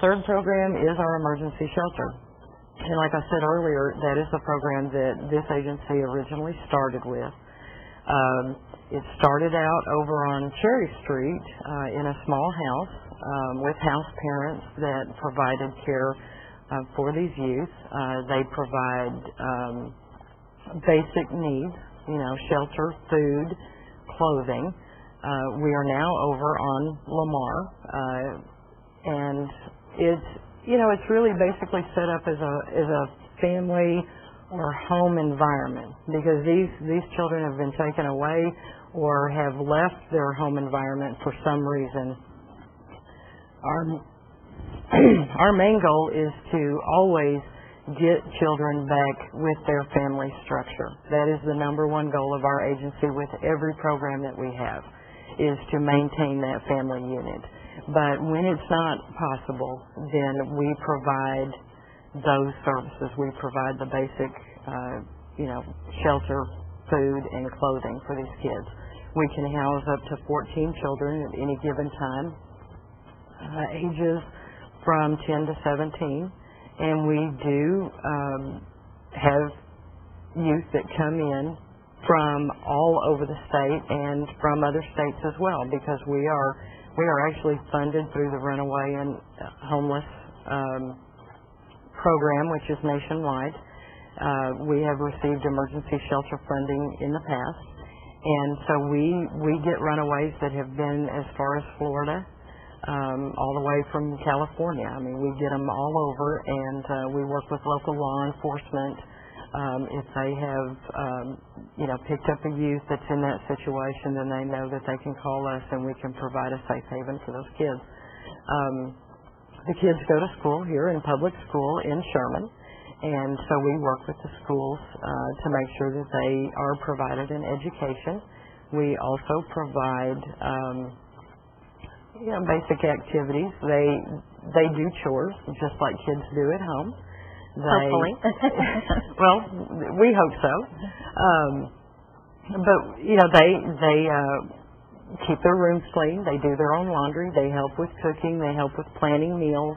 third program is our emergency shelter. And like I said earlier, that is the program that this agency originally started with. It started out over on Cherry Street in a small house with house parents that provided care for these youth. They provide basic needs, shelter, food, clothing. We are now over on Lamar, and it's really basically set up as a family or home environment, because these children have been taken away or have left their home environment for some reason. Our main goal is to always get children back with their family structure. That is the number one goal of our agency with every program that we have, is to maintain that family unit. But when it's not possible, then we provide those services. We provide the basic, shelter, food, and clothing for these kids. We can house up to 14 children at any given time, ages from 10 to 17, and we do have youth that come in from all over the state and from other states as well, because we are actually funded through the Runaway and Homeless program, which is nationwide. We have received emergency shelter funding in the past, and so we get runaways that have been as far as Florida, all the way from California. I mean, we get them all over, and we work with local law enforcement. If they have, picked up a youth that's in that situation, then they know that they can call us and we can provide a safe haven for those kids. The kids go to school here in public school in Sherman, and so we work with the schools to make sure that they are provided an education. We also provide, basic activities. They do chores just like kids do at home. Hopefully. Well, we hope so. But they keep their rooms clean. They do their own laundry. They help with cooking. They help with planning meals.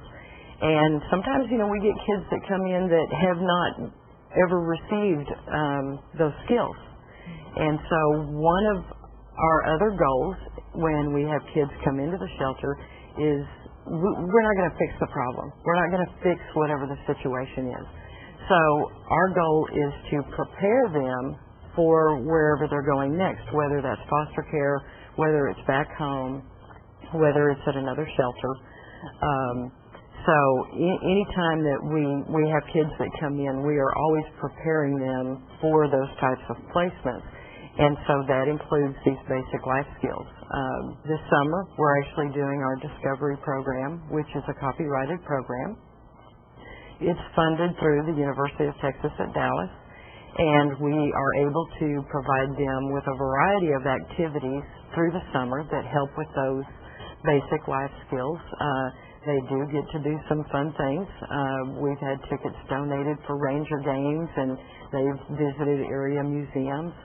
And sometimes, we get kids that come in that have not ever received those skills. And so one of our other goals when we have kids come into the shelter is we're not going to fix the problem. We're not going to fix whatever the situation is. So our goal is to prepare them for wherever they're going next, whether that's foster care, whether it's back home, whether it's at another shelter. So any time that we have kids that come in, we are always preparing them for those types of placements. And so that includes these basic life skills. This summer, we're actually doing our Discovery program, which is a copyrighted program. It's funded through the University of Texas at Dallas, and we are able to provide them with a variety of activities through the summer that help with those basic life skills. They do get to do some fun things. We've had tickets donated for Ranger games, and they've visited area museums.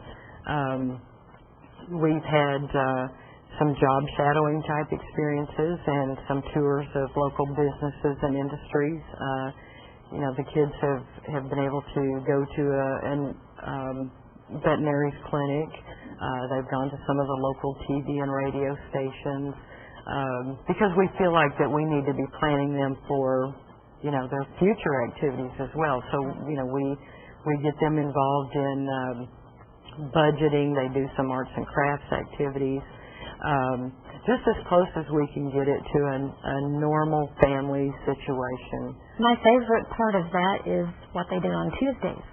We've had some job shadowing type experiences and some tours of local businesses and industries. The kids have been able to go to an veterinary's clinic. They've gone to some of the local TV and radio stations because we feel like that we need to be planning them for their future activities as well. So we get them involved in budgeting. They do some arts and crafts activities, just as close as we can get it to a normal family situation. My favorite part of that is what they do on Tuesdays.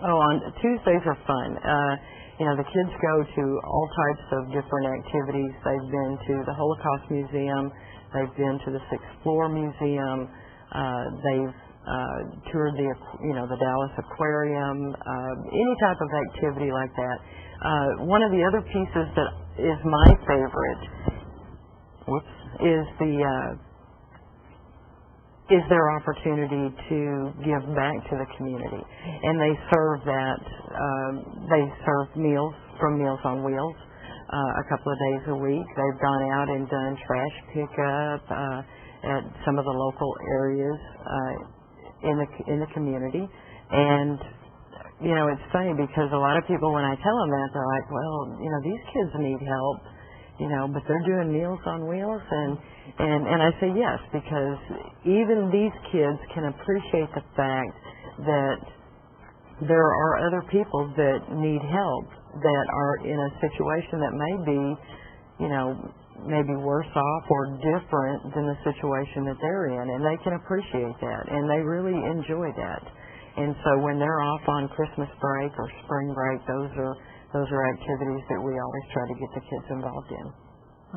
Oh, on Tuesdays are fun. The kids go to all types of different activities. They've been to the Holocaust Museum. They've been to the Sixth Floor Museum. They've toured the Dallas Aquarium, any type of activity like that. One of the other pieces that is my favorite is their opportunity to give back to the community, and they serve that. They serve meals from Meals on Wheels a couple of days a week. They've gone out and done trash pickup. at some of the local areas in the community. And it's funny because a lot of people, when I tell them that, they're like, well, these kids need help, but they're doing Meals on Wheels. And I say yes, because even these kids can appreciate the fact that there are other people that need help, that are in a situation that may be, maybe worse off or different than the situation that they're in, and they can appreciate that, and they really enjoy that. And so when they're off on Christmas break or spring break, those are activities that we always try to get the kids involved in.